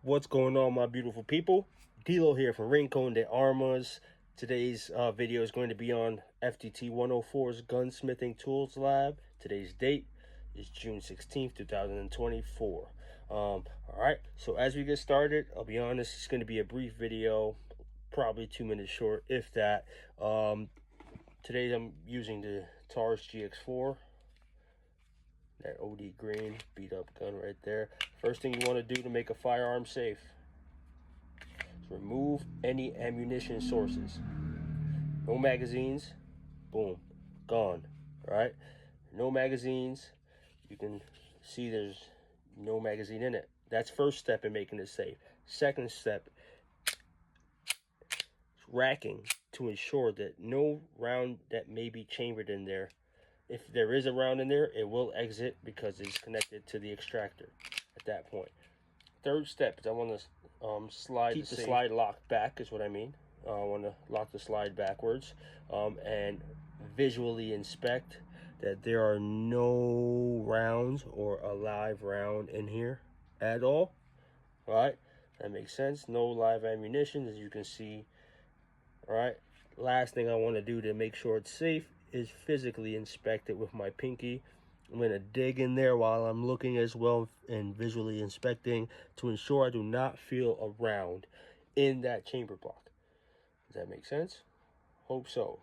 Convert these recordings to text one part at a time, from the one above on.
What's going on, my beautiful people? Dilo here from Rincon de Armas. Today's video is going to be on FTT104's Gunsmithing Tools Lab. Today's date is June 16th, 2024. All right, so as we get started, I'll be honest, it's going to be a brief video, probably 2 minutes short, if that. Today I'm using the Taurus GX4. That OD green beat up gun right there. First thing you want to do to make a firearm safe is remove any ammunition sources. No magazines, boom, gone. All right, no magazines. You can see there's no magazine in it. That's first step in making it safe. Second step is racking to ensure that no round that may be chambered in there, if there is a round in there, it will exit because it's connected to the extractor at that point. Third step is I want to keep the slide locked back, is what I mean. I want to lock the slide backwards and visually inspect that there are no rounds or a live round in here at all. All right, that makes sense. No live ammunition, as you can see. All right, last thing I want to do to make sure it's safe is physically inspect it with my pinky. I'm going to dig in there while I'm looking as well and visually inspecting to ensure I do not feel a round in that chamber block. Does that make sense? Hope so.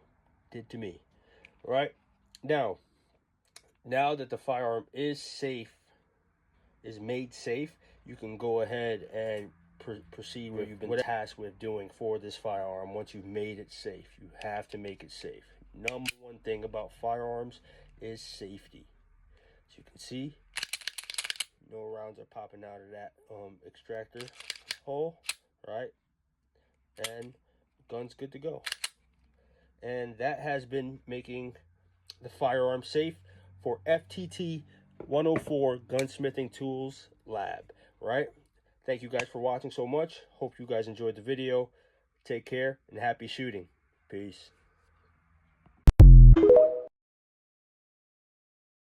Did to me. All right, now that the firearm is safe, is made safe, you can go ahead and proceed what you've been tasked with doing for this firearm. Once you've made it safe, you have to make it safe. Number one thing about firearms is safety. As you can see, no rounds are popping out of that extractor hole, right? And the gun's good to go. And that has been making the firearm safe for FTT104 Gunsmithing Tools Lab, right? Thank you guys for watching so much. Hope you guys enjoyed the video. Take care and happy shooting. Peace.